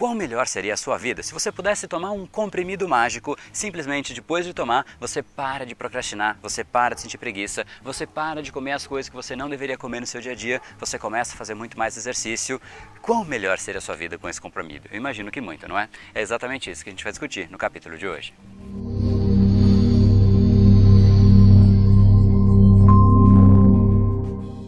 Quão melhor seria a sua vida se você pudesse tomar um comprimido mágico, simplesmente depois de tomar, você para de procrastinar, você para de sentir preguiça, você para de comer as coisas que você não deveria comer no seu dia a dia, você começa a fazer muito mais exercício. Quão melhor seria a sua vida com esse comprimido? Eu imagino que muito, não é? É exatamente isso que a gente vai discutir no capítulo de hoje.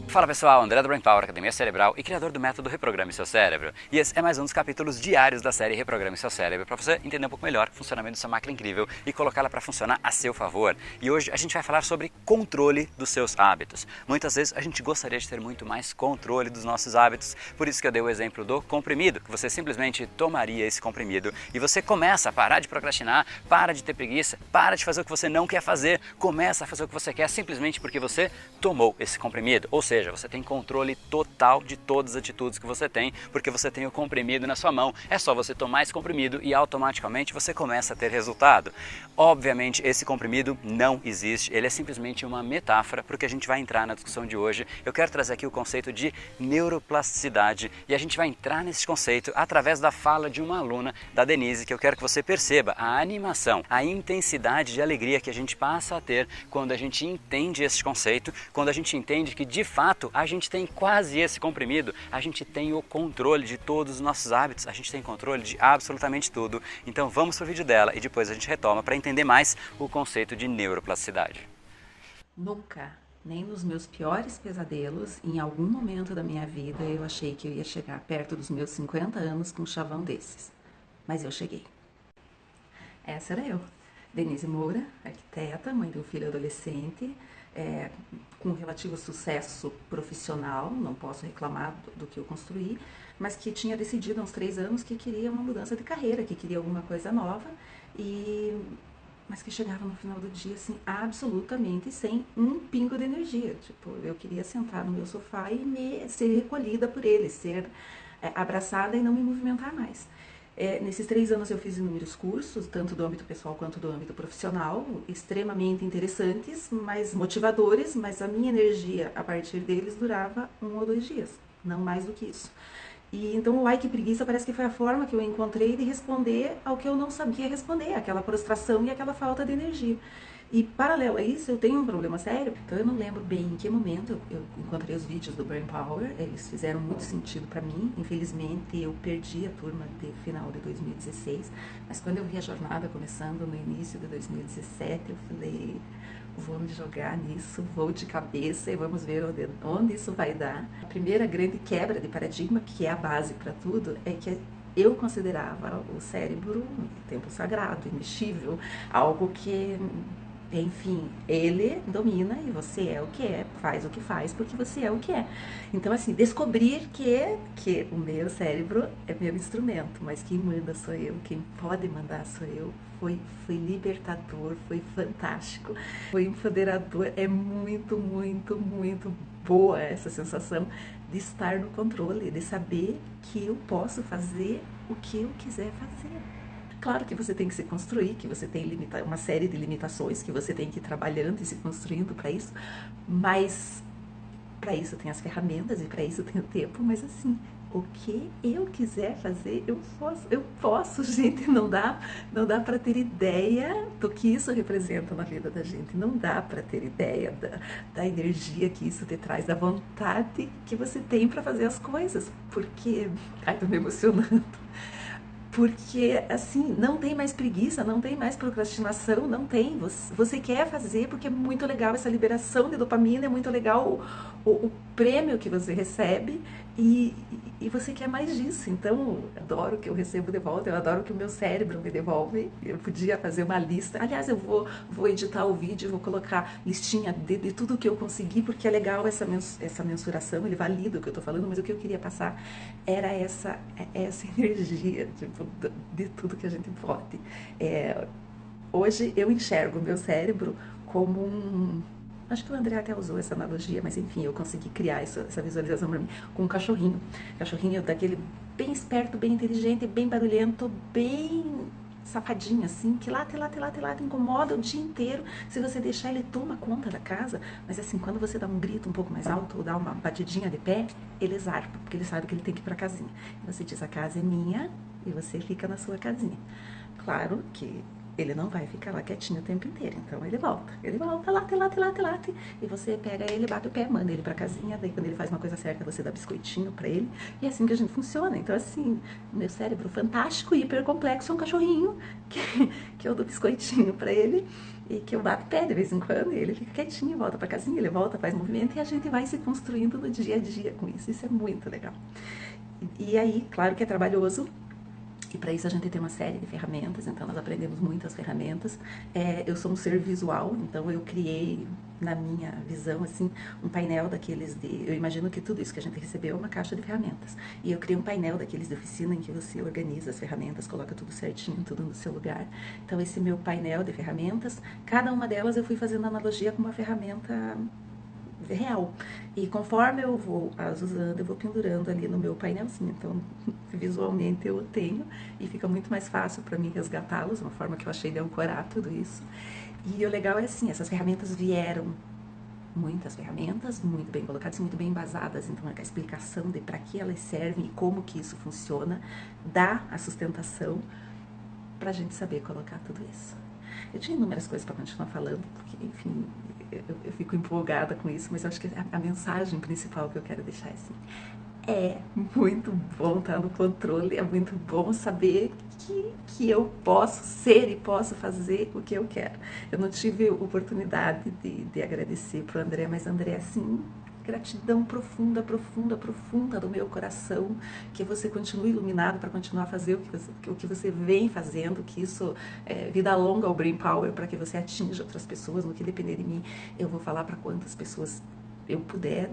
Fala pessoal, André do Brain Power, Academia Cerebral e criador do método Reprograme Seu Cérebro. E esse é mais um dos capítulos diários da série Reprograme Seu Cérebro, para você entender um pouco melhor o funcionamento dessa máquina incrível e colocá-la para funcionar a seu favor. E hoje a gente vai falar sobre controle dos seus hábitos. Muitas vezes a gente gostaria de ter muito mais controle dos nossos hábitos, por isso que eu dei o exemplo do comprimido, que você simplesmente tomaria esse comprimido e você começa a parar de procrastinar, para de ter preguiça, para de fazer o que você não quer fazer, começa a fazer o que você quer simplesmente porque você tomou esse comprimido. Ou seja, você tem controle total de todas as atitudes que você tem, porque você tem o comprimido na sua mão. É só você tomar esse comprimido e automaticamente você começa a ter resultado. Obviamente, esse comprimido não existe, ele é simplesmente uma metáfora para o que a gente vai entrar na discussão de hoje. Eu quero trazer aqui o conceito de neuroplasticidade e a gente vai entrar nesse conceito através da fala de uma aluna, da Denise, que eu quero que você perceba a animação, a intensidade de alegria que a gente passa a ter quando a gente entende esse conceito, quando a gente entende que de fato a gente tem quase esse comprimido, a gente tem o controle de todos os nossos hábitos, a gente tem controle de absolutamente tudo. Então vamos para o vídeo dela e depois a gente retoma para entender mais o conceito de neuroplasticidade. Nunca, nem nos meus piores pesadelos, em algum momento da minha vida eu achei que eu ia chegar perto dos meus 50 anos com um chavão desses. Mas eu cheguei. Essa era eu, Denise Moura, arquiteta, mãe de um filho adolescente, com relativo sucesso profissional, não posso reclamar do que eu construí, mas que tinha decidido há uns 3 anos que queria uma mudança de carreira, que queria alguma coisa nova, mas que chegava no final do dia assim, absolutamente sem um pingo de energia. Tipo, eu queria sentar no meu sofá e ser recolhida por ele, ser abraçada e não me movimentar mais. Nesses 3 anos eu fiz inúmeros cursos, tanto do âmbito pessoal quanto do âmbito profissional, extremamente interessantes, mas motivadores, mas a minha energia a partir deles durava 1 ou 2 dias, não mais do que isso. E então o ai que preguiça parece que foi a forma que eu encontrei de responder ao que eu não sabia responder, aquela prostração e aquela falta de energia. E paralelo a isso, eu tenho um problema sério, então eu não lembro bem em que momento eu encontrei os vídeos do Brain Power, eles fizeram muito sentido para mim. Infelizmente eu perdi a turma de final de 2016, mas quando eu vi a jornada começando no início de 2017, eu falei, vou me jogar nisso, vou de cabeça e vamos ver onde isso vai dar. A primeira grande quebra de paradigma, que é a base para tudo, é que eu considerava o cérebro um templo sagrado, imexível, algo que, enfim, ele domina e você é o que é, faz o que faz porque você é o que é. Então, assim, descobrir que o meu cérebro é meu instrumento, mas quem manda sou eu, quem pode mandar sou eu, foi libertador, foi fantástico, foi empoderador. É muito, muito, muito boa essa sensação de estar no controle, de saber que eu posso fazer o que eu quiser fazer. Claro que você tem que se construir, que você tem uma série de limitações, que você tem que ir trabalhando e se construindo para isso, mas para isso tem as ferramentas e para isso tem o tempo, mas assim, o que eu quiser fazer, eu posso, gente, não dá para ter ideia do que isso representa na vida da gente, não dá para ter ideia da energia que isso te traz, da vontade que você tem para fazer as coisas, porque, ai, tô me emocionando. Porque, assim, não tem mais preguiça, não tem mais procrastinação, não tem. Você quer fazer porque é muito legal essa liberação de dopamina, é muito legal o prêmio que você recebe e você quer mais disso. Então, eu adoro o que eu recebo de volta, eu adoro o que o meu cérebro me devolve. Eu podia fazer uma lista. Aliás, eu vou editar o vídeo, vou colocar listinha de tudo que eu consegui, porque é legal essa mensuração, ele valida o que eu estou falando, mas o que eu queria passar era essa energia, tipo, de tudo que a gente pode. Hoje eu enxergo o meu cérebro como acho que o André até usou essa analogia, mas enfim, eu consegui criar essa visualização para mim, com um cachorrinho. Cachorrinho daquele bem esperto, bem inteligente, bem barulhento, bem safadinho assim, que late, incomoda o dia inteiro. Se você deixar, ele toma conta da casa, mas assim, quando você dá um grito um pouco mais alto ou dá uma batidinha de pé, ele zarpa, porque ele sabe que ele tem que ir pra casinha. E você diz, a casa é minha, e você fica na sua casinha. Claro que ele não vai ficar lá quietinho o tempo inteiro, então ele volta, late, e você pega ele, bate o pé, manda ele pra casinha, daí quando ele faz uma coisa certa, você dá biscoitinho pra ele, e é assim que a gente funciona. Então assim, meu cérebro fantástico, hiper complexo, é um cachorrinho que eu dou biscoitinho pra ele, e que eu bato o pé de vez em quando, e ele fica quietinho, volta pra casinha, ele volta, faz movimento, e a gente vai se construindo no dia a dia com isso é muito legal. E aí, claro que é trabalhoso, e para isso a gente tem uma série de ferramentas, então nós aprendemos muitas ferramentas. Eu sou um ser visual, então eu criei, na minha visão, assim, um painel daqueles de... Eu imagino que tudo isso que a gente recebeu é uma caixa de ferramentas. E eu criei um painel daqueles de oficina em que você organiza as ferramentas, coloca tudo certinho, tudo no seu lugar. Então esse meu painel de ferramentas, cada uma delas eu fui fazendo analogia com uma ferramenta real. E conforme eu vou as usando, eu vou pendurando ali no meu painelzinho. Então, visualmente eu o tenho e fica muito mais fácil para mim resgatá-los, uma forma que eu achei de ancorar tudo isso. E o legal é assim, essas ferramentas vieram, muitas ferramentas, muito bem colocadas, muito bem embasadas. Então, a explicação de para que elas servem e como que isso funciona, dá a sustentação para a gente saber colocar tudo isso. Eu tinha inúmeras coisas para continuar falando, porque, enfim, eu fico empolgada com isso, mas eu acho que a mensagem principal que eu quero deixar é assim: é muito bom estar no controle, é muito bom saber que eu posso ser e posso fazer o que eu quero. Eu não tive oportunidade de agradecer para o André, mas André, assim, gratidão profunda do meu coração, que você continue iluminado para continuar a fazer o que você vem fazendo, que isso é vida longa ao Brain Power, para que você atinja outras pessoas. No que depender de mim, eu vou falar para quantas pessoas eu puder,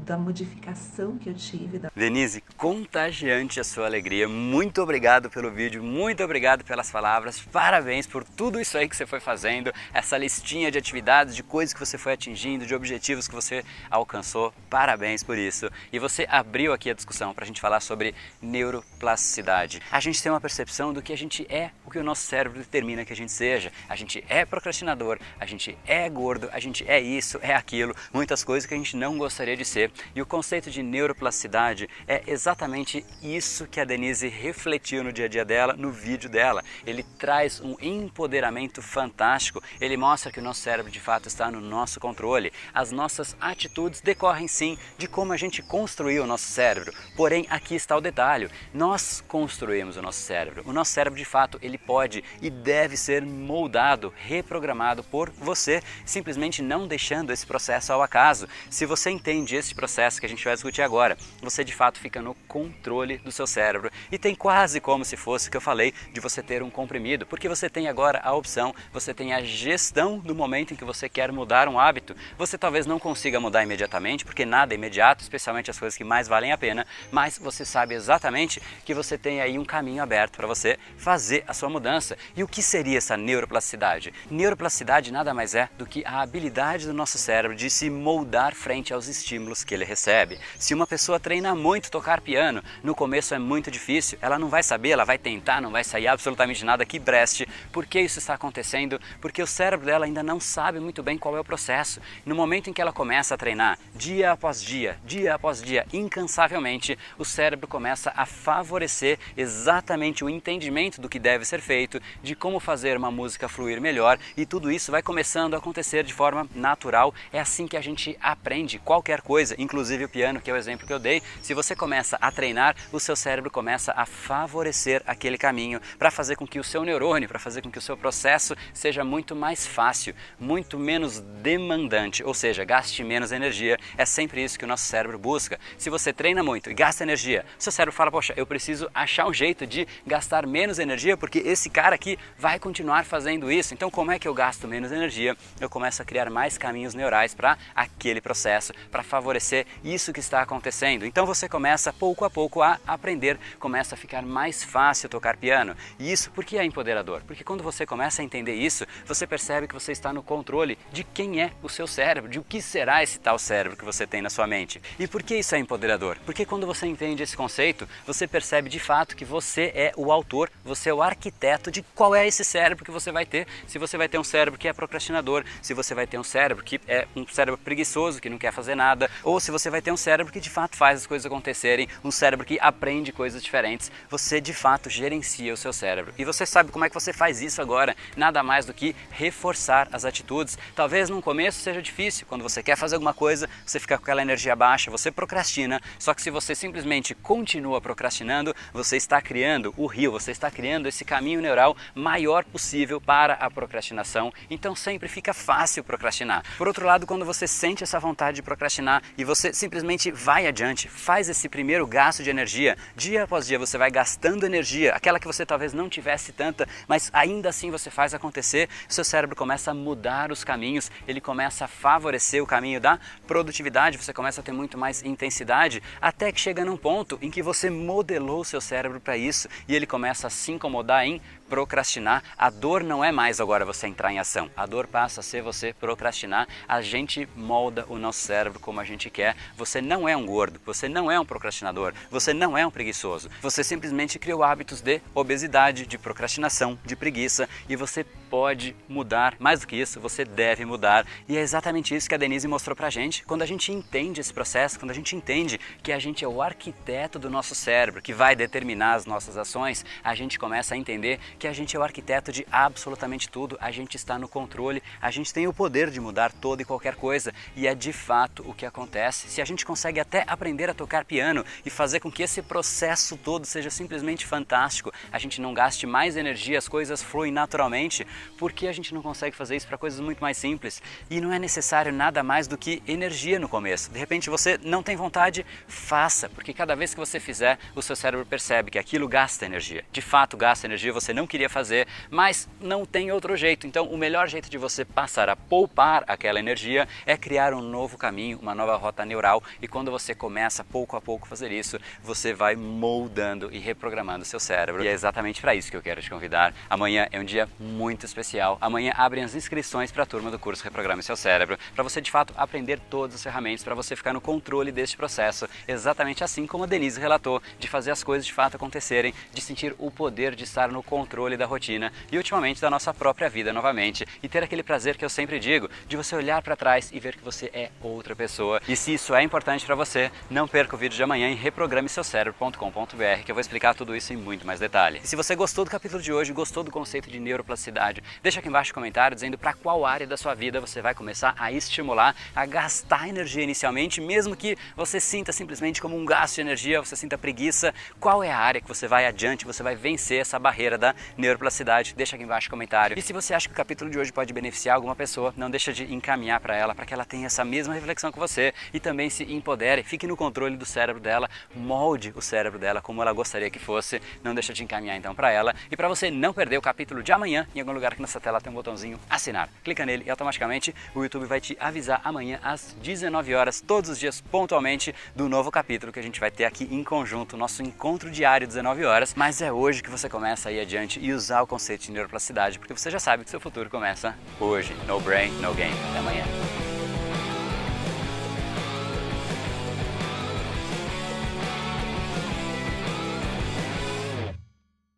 da modificação que eu tive. Denise, contagiante a sua alegria, muito obrigado pelo vídeo, muito obrigado pelas palavras, parabéns por tudo isso aí que você foi fazendo, essa listinha de atividades, de coisas que você foi atingindo, de objetivos que você alcançou, parabéns por isso. E você abriu aqui a discussão para a gente falar sobre neuroplasticidade. A gente tem uma percepção do que a gente é, o que o nosso cérebro determina que a gente seja. A gente é procrastinador, a gente é gordo, a gente é isso, é aquilo, muitas coisas que a gente não gostaria de ser. E o conceito de neuroplasticidade é exatamente isso que a Denise refletiu no dia a dia dela, no vídeo dela. Ele traz um empoderamento fantástico, ele mostra que o nosso cérebro de fato está no nosso controle. As nossas atitudes decorrem sim de como a gente construiu o nosso cérebro, porém aqui está o detalhe: nós construímos o nosso cérebro. O nosso cérebro de fato ele pode e deve ser moldado, reprogramado por você, simplesmente não deixando esse processo ao acaso. Se você entende esse processo que a gente vai discutir agora, você de fato fica no controle do seu cérebro e tem quase como se fosse o que eu falei de você ter um comprimido, porque você tem agora a opção, você tem a gestão do momento em que você quer mudar um hábito. Você talvez não consiga mudar imediatamente, porque nada é imediato, especialmente as coisas que mais valem a pena, mas você sabe exatamente que você tem aí um caminho aberto para você fazer a sua mudança. E o que seria essa neuroplasticidade? Neuroplasticidade nada mais é do que a habilidade do nosso cérebro de se moldar frente aos estímulos que ele recebe. Se uma pessoa treina muito tocar piano, no começo é muito difícil, ela não vai saber, ela vai tentar, não vai sair absolutamente nada que preste. Por que isso está acontecendo? Porque o cérebro dela ainda não sabe muito bem qual é o processo. No momento em que ela começa a treinar, dia após dia, incansavelmente, o cérebro começa a favorecer exatamente o entendimento do que deve ser feito, de como fazer uma música fluir melhor, e tudo isso vai começando a acontecer de forma natural. É assim que a gente aprende qualquer coisa, inclusive o piano, que é o exemplo que eu dei. Se você começa a treinar, o seu cérebro começa a favorecer aquele caminho para fazer com que o seu neurônio, para fazer com que o seu processo seja muito mais fácil, muito menos demandante, ou seja, gaste menos energia. É sempre isso que o nosso cérebro busca. Se você treina muito e gasta energia, seu cérebro fala: poxa, eu preciso achar um jeito de gastar menos energia, porque esse cara aqui vai continuar fazendo isso. Então, como é que eu gasto menos energia? Eu começo a criar mais caminhos neurais para aquele processo, para favorecer isso que está acontecendo. Então você começa pouco a pouco a aprender, começa a ficar mais fácil tocar piano. E isso por que é empoderador? Porque quando você começa a entender isso, você percebe que você está no controle de quem é o seu cérebro, de o que será esse tal cérebro que você tem na sua mente. E por que isso é empoderador? Porque quando você entende esse conceito, você percebe de fato que você é o autor, você é o arquiteto arquiteto de qual é esse cérebro que você vai ter. Se você vai ter um cérebro que é procrastinador, se você vai ter um cérebro que é um cérebro preguiçoso, que não quer fazer nada, ou se você vai ter um cérebro que de fato faz as coisas acontecerem, um cérebro que aprende coisas diferentes. Você de fato gerencia o seu cérebro. E você sabe como é que você faz isso agora? Nada mais do que reforçar as atitudes. Talvez no começo seja difícil, quando você quer fazer alguma coisa, você fica com aquela energia baixa, você procrastina, só que se você simplesmente continua procrastinando, você está criando o rio, você está criando esse caminho neural maior possível para a procrastinação, então sempre fica fácil procrastinar. Por outro lado, quando você sente essa vontade de procrastinar e você simplesmente vai adiante, faz esse primeiro gasto de energia, dia após dia você vai gastando energia, aquela que você talvez não tivesse tanta, mas ainda assim você faz acontecer, seu cérebro começa a mudar os caminhos, ele começa a favorecer o caminho da produtividade, você começa a ter muito mais intensidade, até que chega num ponto em que você modelou o seu cérebro para isso e ele começa a se incomodar em procrastinar. A dor não é mais agora você entrar em ação, a dor passa a ser você procrastinar. A gente molda o nosso cérebro como a gente quer. Você não é um gordo, você não é um procrastinador, você não é um preguiçoso, você simplesmente criou hábitos de obesidade, de procrastinação, de preguiça e você pode mudar. Mais do que isso, você deve mudar e é exatamente isso que a Denise mostrou pra gente. Quando a gente entende esse processo, quando a gente entende que a gente é o arquiteto do nosso cérebro, que vai determinar as nossas ações, a gente começa a entender que a gente é o arquiteto de absolutamente tudo, a gente está no controle, a gente tem o poder de mudar toda e qualquer coisa e é de fato o que acontece. Se a gente consegue até aprender a tocar piano e fazer com que esse processo todo seja simplesmente fantástico, a gente não gaste mais energia, as coisas fluem naturalmente, porque a gente não consegue fazer isso para coisas muito mais simples e não é necessário nada mais do que energia no começo. De repente você não tem vontade, faça, porque cada vez que você fizer, o seu cérebro percebe que aquilo gasta energia. De fato gasta energia, você não queria fazer, mas não tem outro jeito. Então o melhor jeito de você passar a poupar aquela energia é criar um novo caminho, uma nova rota neural e quando você começa pouco a pouco a fazer isso, você vai moldando e reprogramando seu cérebro. E é exatamente para isso que eu quero te convidar. Amanhã é um dia muito especial. Amanhã abrem as inscrições para a turma do curso Reprograme Seu Cérebro, para você de fato aprender todas as ferramentas, para você ficar no controle deste processo, exatamente assim como a Denise relatou, de fazer as coisas de fato acontecerem, de sentir o poder de estar no controle da rotina e ultimamente da nossa própria vida novamente e ter aquele prazer que eu sempre digo, de você olhar para trás e ver que você é outra pessoa. E se isso é importante para você, não perca o vídeo de amanhã em reprogrameseucerebro.com.br que eu vou explicar tudo isso em muito mais detalhe. E se você gostou do capítulo de hoje, gostou do conceito de neuroplasticidade, deixa aqui embaixo um comentário dizendo para qual área da sua vida você vai começar a estimular, a gastar energia inicialmente, mesmo que você sinta simplesmente como um gasto de energia, você sinta preguiça, qual é a área que você vai adiante, você vai vencer essa barreira da neuroplasticidade, deixa aqui embaixo um comentário. E se você acha que o capítulo de hoje pode beneficiar alguma pessoa, não deixa de encaminhar para ela, para que ela tenha essa mesma reflexão que você e também se empodere, fique no controle do cérebro dela, molde o cérebro dela como ela gostaria que fosse, não deixa de encaminhar então para ela. E para você não perder o capítulo de amanhã, em algum lugar aqui nessa tela tem um botãozinho assinar. Clica nele e automaticamente o YouTube vai te avisar amanhã às 19 horas, todos os dias pontualmente, do novo capítulo que a gente vai ter aqui em conjunto, nosso encontro diário 19 horas, mas é hoje que você começa a ir adiante e usar o conceito de neuroplasticidade, porque você já sabe que seu futuro começa hoje. No brain, no game. Até amanhã.